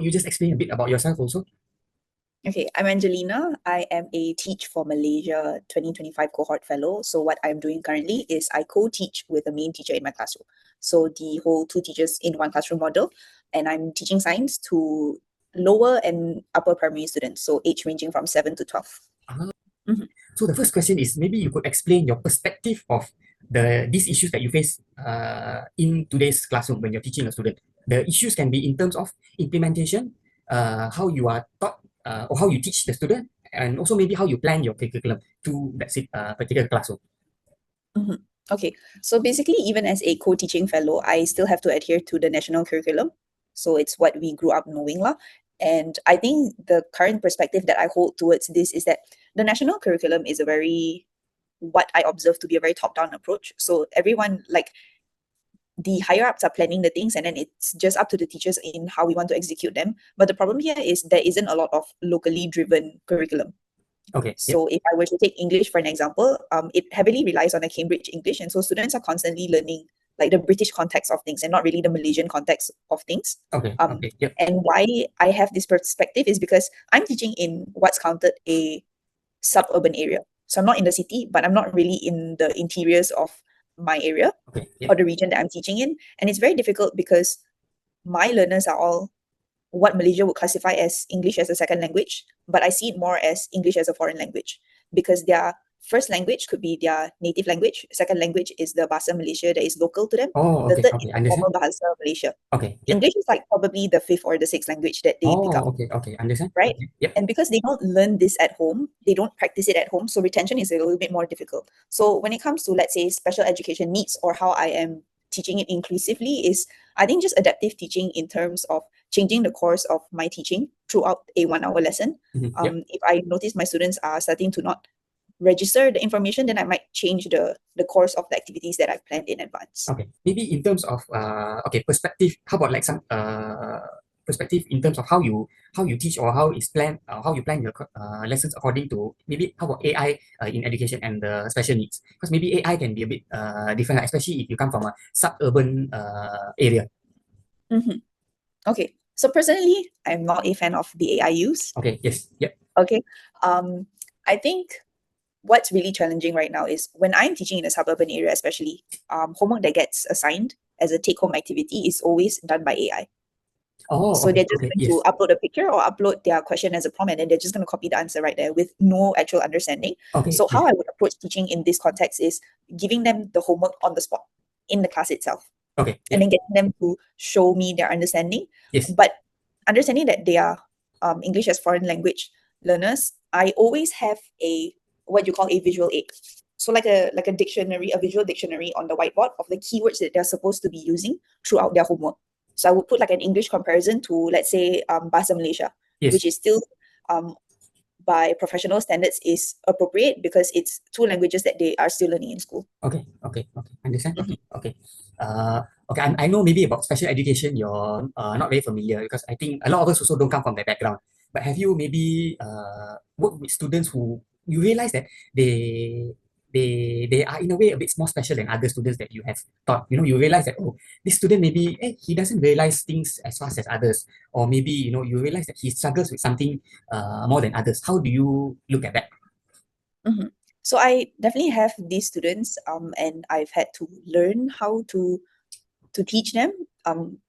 could you just explain a bit about yourself also? Okay, I'm Angelina. I am a Teach for Malaysia 2025 cohort fellow. So what I'm doing currently is I co-teach with the main teacher in my classroom. So the whole two teachers in one classroom model, and I'm teaching science to lower and upper primary students, so age ranging from 7 to 12. Mhm. So the first question is maybe you could explain your perspective of these issues that you face in today's classroom when you're teaching a student. The issues can be in terms of implementation, how you are taught or how you teach the student, and also maybe how you plan your curriculum to that particular classroom. Okay, so basically, even as a co-teaching fellow, I still have to adhere to the national curriculum. So it's what we grew up knowing lah. And I think the current perspective that I hold towards this is that the national curriculum is what I observe to be a very top-down approach. So everyone, like the higher ups, are planning the things, and then it's just up to the teachers in how we want to execute them. But the problem here is there isn't a lot of locally driven curriculum. Okay. So if I were to take English for an example, it heavily relies on a Cambridge English, and so students are constantly learning like the British context of things and not really the Malaysian context of things. Okay. Okay. Yep. And why I have this perspective is because I'm teaching in what's counted a suburban area. So I'm not in the city, but I'm not really in the interiors of my area Okay. Yep. or the region that I'm teaching in. And it's very difficult because my learners are all what Malaysia would classify as English as a second language, but I see it more as English as a foreign language because their first language could be their native language. Second language is the Bahasa Malaysia that is local to them. Oh, The okay. third Okay. is the Understand. formal Bahasa Malaysia. Okay. Yep. English is like probably the fifth or the sixth language that they pick up. Oh, okay. Okay. Understand. Right? Okay. Yep. And because they don't learn this at home, they don't practice it at home, so retention is a little bit more difficult. So when it comes to, let's say, special education needs or how I am teaching it inclusively is, I think, just adaptive teaching in terms of changing the course of my teaching throughout a 1 hour lesson. Yep. If I notice my students are starting to not register the information, then I might change the course of the activities that I've planned in advance. Okay. Maybe in terms of perspective, how about like some perspective in terms of how you teach or how you plan your lessons according to maybe how about AI in education and the special needs, because maybe AI can be a bit different, especially if you come from a suburban area. Okay, so personally, I'm not a fan of the AI use. Okay. Yes. Yep. Okay, I think what's really challenging right now is when I'm teaching in a suburban area, especially, homework that gets assigned as a take-home activity is always done by AI. Oh, So okay. they're just Okay. going Yes. to upload a picture or upload their question as a prompt, and then they're just going to copy the answer right there with no actual understanding. Okay. So how Yes. I would approach teaching in this context is giving them the homework on the spot in the class itself, Okay. and Yep. then getting them to show me their understanding. Yes. But understanding that they are English as foreign language learners, I always have what you call a visual aid. So like a dictionary, a visual dictionary on the whiteboard of the keywords that they're supposed to be using throughout their homework. So I would put like an English comparison to, let's say, Bahasa Malaysia, Yes. which is still by professional standards is appropriate because it's two languages that they are still learning in school. Okay. Okay. Okay. Understand. Okay. Okay. Okay. I know maybe about special education you're not very familiar, because I think a lot of us also don't come from that background. But have you maybe worked with students who you realize that they are in a way a bit more special than other students that you have taught? You know, you realize that, oh, this student maybe he doesn't realize things as fast as others, or maybe you realize that he struggles with something more than others. How do you look at that? So I definitely have these students, and I've had to learn how to teach them.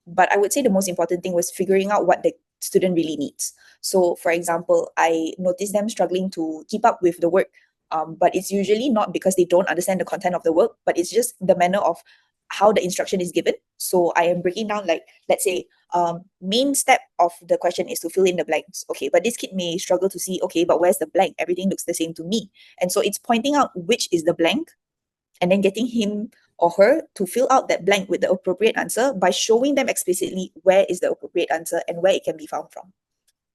But I would say the most important thing was figuring out what the student really needs. So, for example, I noticed them struggling to keep up with the work, but it's usually not because they don't understand the content of the work, but it's just the manner of how the instruction is given. So I am breaking down, like, let's say, main step of the question is to fill in the blanks. Okay, but this kid may struggle to see, okay, but where's the blank? Everything looks the same to me. And so it's pointing out which is the blank and then getting him or her to fill out that blank with the appropriate answer by showing them explicitly where is the appropriate answer and where it can be found from.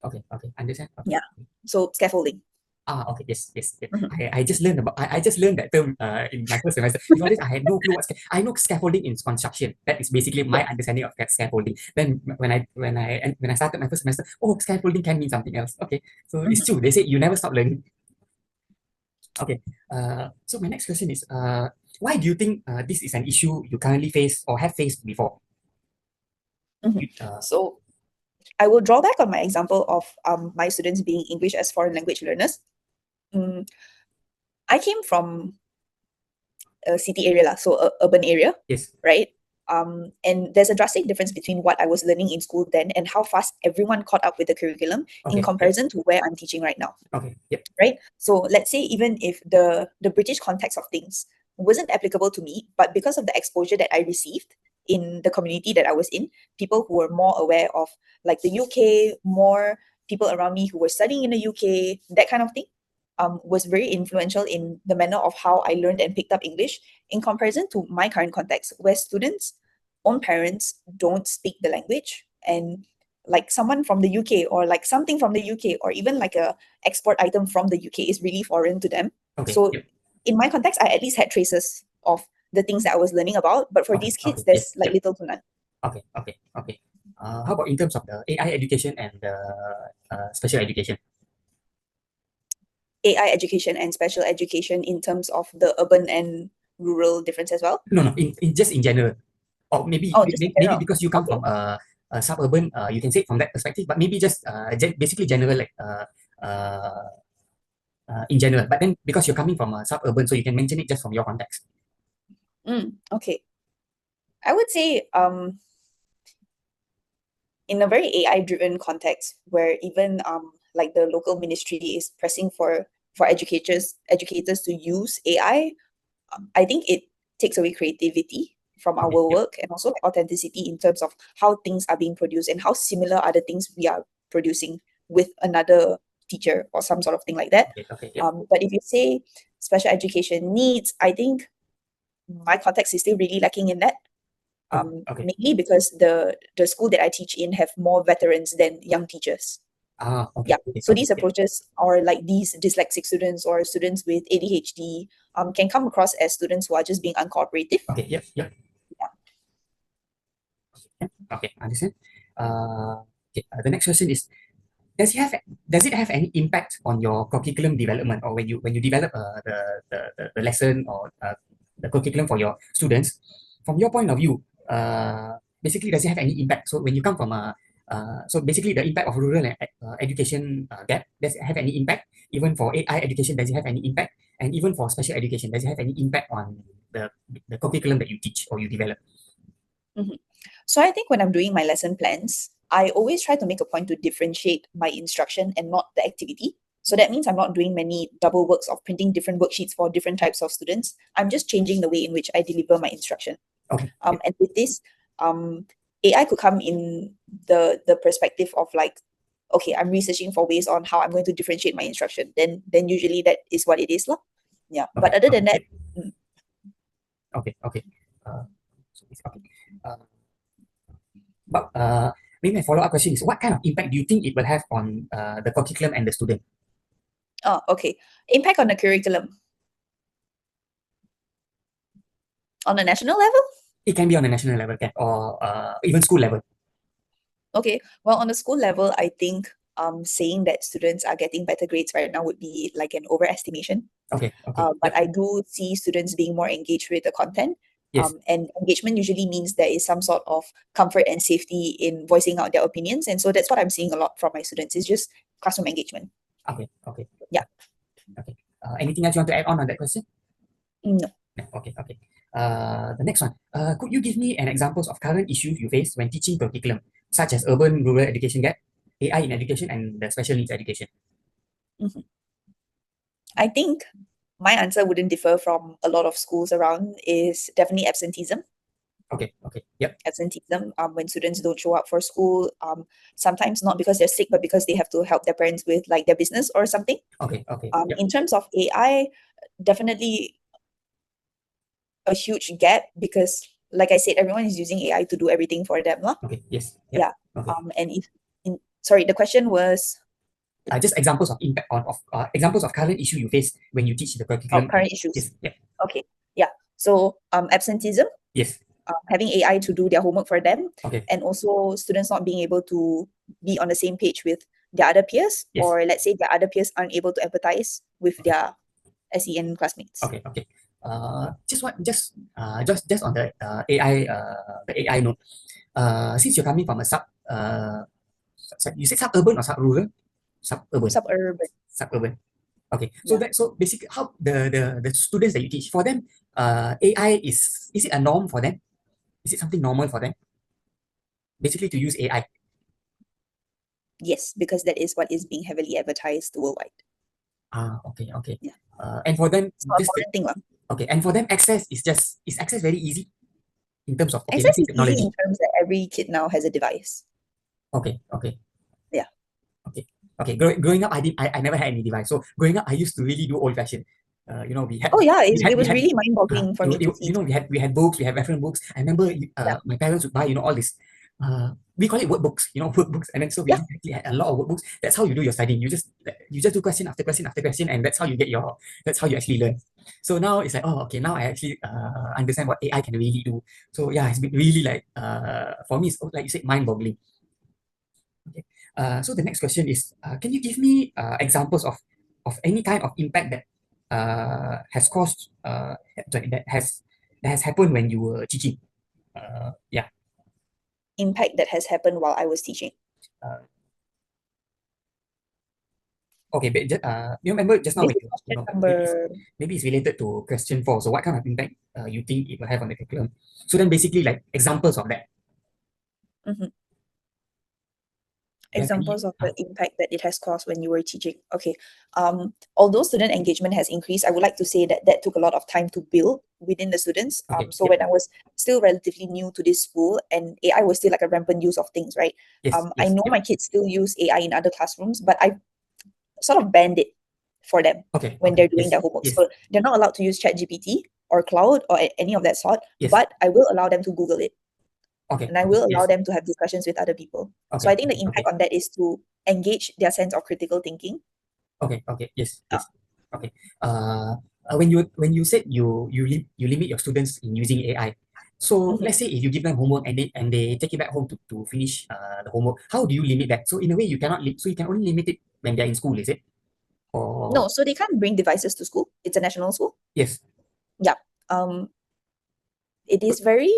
Okay. Okay. Understand. Okay. Yeah. So scaffolding. Okay, yes. I just learned I just learned that term in my first semester. Before this, I had no clue I know scaffolding in construction. That is basically my understanding of that scaffolding. Then when I started my first semester, oh, scaffolding can mean something else. Okay, so it's true. They say you never stop learning. Okay. So my next question is, why do you think this is an issue you currently face or have faced before? So I will draw back on my example of my students being English as foreign language learners. I came from a city area, so a urban area, Yes. right? And there's a drastic difference between what I was learning in school then and how fast everyone caught up with the curriculum in Okay. comparison to where I'm teaching right now, Okay. Yep. right? So let's say even if the British context of things wasn't applicable to me, but because of the exposure that I received in the community that I was in, people who were more aware of like the UK, more people around me who were studying in the UK, that kind of thing, was very influential in the manner of how I learned and picked up English in comparison to my current context, where students' own parents don't speak the language, and like someone from the UK or like something from the UK or even like a export item from the UK is really foreign to them. Okay. So Yep. in my context, I at least had traces of the things that I was learning about, but for Okay. these kids, Okay. there's Yes. like Yep. little to none. Okay. Okay. Okay. How about in terms of the AI education and the special education? AI education and special education in terms of the urban and rural difference as well. No, no. In just in general, or maybe Oh, just in maybe general. because you come Okay. from a suburban, you can say it from that perspective. But maybe just basically general, like uh, in general. But then because you're coming from a suburban, so you can mention it just from your context. Okay. I would say in a very AI driven context where even like the local ministry is pressing for educators to use AI, I think it takes away creativity from our Okay. Yep. work and also like authenticity in terms of how things are being produced and how similar are the things we are producing with another teacher or some sort of thing like that. Okay. Okay. Yep. But if you say special education needs, I think my context is still really lacking in that. Okay. Okay. Mainly because the school that I teach in have more veterans than young teachers. Okay. Yeah. Okay. So Okay. these Yep. approaches are like these dyslexic students or students with ADHD can come across as students who are just being uncooperative. Okay. Yep. Yep. Yeah. Yep. Okay. Understand. Okay. The next question is: does it have any impact on your curriculum development, or when you develop the lesson or the curriculum for your students? From your point of view, basically, does it have any impact? So when you come from a so basically the impact of rural education gap, does it have any impact? Even for AI education, does it have any impact? And even for special education, does it have any impact on the curriculum that you teach or you develop? Mhm. So I think when I'm doing my lesson plans, I always try to make a point to differentiate my instruction and not the activity. So that means I'm not doing many double works of printing different worksheets for different types of students. I'm just changing the way in which I deliver my instruction. Okay. Yep. And with this, AI could come in the perspective of like, okay, I'm researching for ways on how I'm going to differentiate my instruction. Then usually that is what it is, lah. Yeah. Okay. But other Okay. than that, Yep. Okay. Okay. Okay. Uh, But maybe my follow-up question is, what kind of impact do you think it will have on the curriculum and the student? oh, okay. Impact on the curriculum on a national level. It can be on a national level, can, or even school level. Okay. Well, on the school level, I think saying that students are getting better grades right now would be like an overestimation. Okay. Okay. But Yep. I do see students being more engaged with the content. Yes. And engagement usually means there is some sort of comfort and safety in voicing out their opinions. And so that's what I'm seeing a lot from my students is just classroom engagement. Okay. Okay. Yeah. Okay. Anything else you want to add on that question? No. No. Okay. Okay. The next one. Could you give me an examples of current issues you face when teaching curriculum, such as urban-rural education gap, AI in education, and the special needs education? Mhm. I think my answer wouldn't differ from a lot of schools around is definitely absenteeism. Okay. Okay. Yep. Absenteeism when students don't show up for school, sometimes not because they're sick, but because they have to help their parents with like their business or something. Okay. Okay. Yep. In terms of AI, definitely a huge gap because, like I said, everyone is using AI to do everything for them, lah. Okay. Yes. Yep. Yeah. Okay. And if sorry, the question was Just examples of impact on of examples of current issue you face when you teach the curriculum. current issues. Yes. Yeah. Okay. Yeah. So absenteeism, Yes. having AI to do their homework for them, Okay. and also students not being able to be on the same page with their other peers, Yes. or let's say their other peers aren't able to empathize with Okay. their SEN classmates. Okay. Okay. Just on the AI note. Since you're coming from a You said suburban or sub-rural? Suburban. Suburban. Suburban. Okay. So Yeah. so basically how the students that you teach, for them, AI is it a norm for them? Is it something normal for them? Basically to use AI. Yes, because that is what is being heavily advertised worldwide. Okay, okay. Yeah. And for them, It's not a just foreign thing, lah. okay, and for them, is access very easy in terms of, okay, let's Access say is easy technology. in terms that every kid now has a device. Okay, okay. Yeah. Okay. Okay. Growing up, I never had any device. So growing up, I used to really do old fashioned. We had Oh yeah, we it was had really mind-boggling for me to see. we had books, we had reference books. I remember Yeah. my parents would buy all this. We call it workbooks, workbooks, and then so we Yeah. actually had a lot of workbooks. That's how you do your studying. You just do question after question after question, and that's how you actually learn. So now it's like, oh, okay, now I actually understand what AI can really do. So yeah, it's been really like for me, it's like you said, mind-boggling. Okay. So the next question is, can you give me examples of any kind of impact that has caused sorry, that has happened when you were teaching? Yeah. Impact that has happened while I was teaching. Uh, okay, but you remember just now This when is question maybe number. maybe it's related to question 4. So what kind of impact you think it will have on the curriculum? So then basically like examples of that. Mhm. Do you have any? Examples of the impact that it has caused when you were teaching. Okay. Although student engagement has increased, I would like to say that took a lot of time to build within the students. Okay. So Yep. when I was still relatively new to this school and AI was still like a rampant use of things, right? Yes. I Yes. know Yep. my kids still use AI in other classrooms, but I sort of banned it for them Okay. when Okay. they're doing Yes. their homework. Yes. So they're not allowed to use ChatGPT or Cloud or any of that sort, Yes. but I will allow them to Google it. Okay. And I will allow Yes. them to have discussions with other people. So Okay. I think the Okay. impact on that is to engage their sense of critical thinking. Okay, okay, yes, Uh, yes. Okay. When you said you limit your students in using AI, so mhm. let's say if you give them homework and they take it back home to finish the homework, how do you limit that? So in a way, you cannot so you can only limit it when they're in school, is it? No, Or so they can't bring devices to school. It's a national school. yes. Yeah. It is very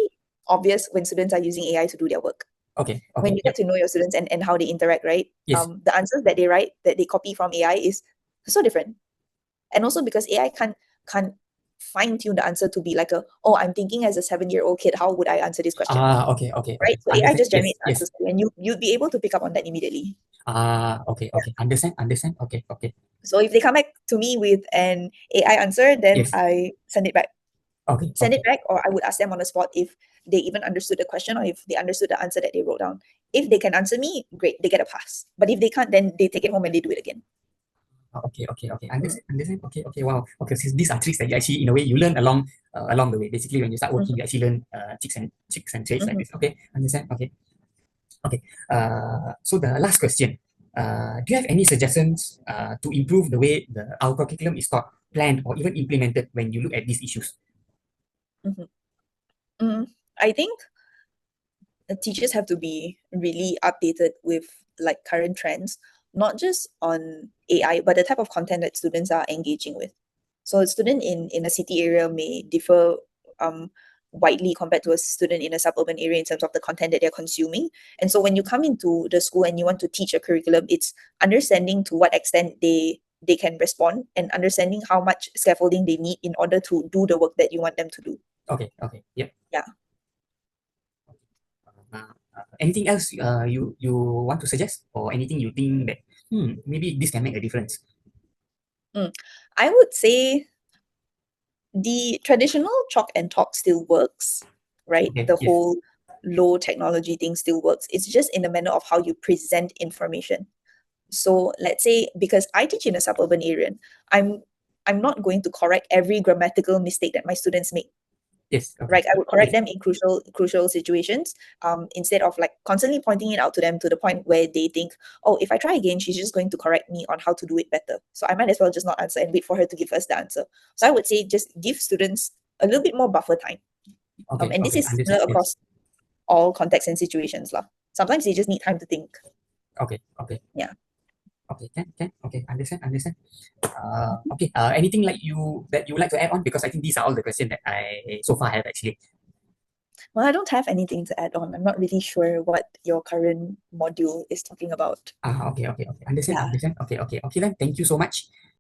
obvious when students are using AI to do their work. Okay, When okay, you yep, get to know your students and how they interact, right? yes. The answers that they write, that they copy from AI is so different. And also because AI can't fine tune the answer to be like oh, I'm thinking as a 7-year-old kid, how would I answer this question? Okay, okay, Right? okay. So AI Understand. just Yes, generates yes. answers for you, and you'd be able to pick up on that immediately. Okay, okay. Understand, understand. Okay, okay. So if they come back to me with an AI answer, then Yes. I send it back. Okay, Send okay. it back, or I would ask them on the spot if they even understood the question or if they understood the answer that they wrote down. If they can answer me, great, they get a pass. But if they can't, then they take it home and they do it again. Okay, okay, okay. Mm. Understand, understand. Okay, okay. Wow. Okay, so these are tricks that you actually, in a way, you learn along the way. Basically, when you start working, you actually learn tricks and trades like Mhm. this. Okay, understand. Okay, okay. So the last question. Do you have any suggestions to improve the way our curriculum is taught, planned, or even implemented when you look at these issues? Mhm. Mm, I think the teachers have to be really updated with like current trends, not just on AI, but the type of content that students are engaging with. So a student in a city area may differ um, widely compared to a student in a suburban area in terms of the content that they're consuming. And so when you come into the school and you want to teach a curriculum, it's understanding to what extent they can respond and understanding how much scaffolding they need in order to do the work that you want them to do. Okay, okay. Yep. Yeah. Anything else you want to suggest, or anything you think that maybe this can make a difference? Mm. I would say the traditional chalk and talk still works, right? Okay. The Yes. whole low technology thing still works. It's just in the manner of how you present information. So let's say because I teach in a suburban area, I'm I'm not going to correct every grammatical mistake that my students make. Yes. Okay. Right, I would Yes. correct them in crucial situations, instead of like constantly pointing it out to them to the point where they think, oh, if I try again, she's just going to correct me on how to do it better. So I might as well just not answer and wait for her to give us the answer. So I would say just give students a little bit more buffer time. Okay. And this Okay. is Understand. similar Yes. across all contexts and situations lah. Sometimes they just need time to think. Okay. Okay. Yeah. Okay. Can. Okay. Understand. Understand. Okay. Anything like that you would like to add on? Because I think these are all the questions that I so far have actually. Well, I don't have anything to add on. I'm not really sure what your current module is talking about. Okay. Understand. Yeah. Okay. Then thank you so much.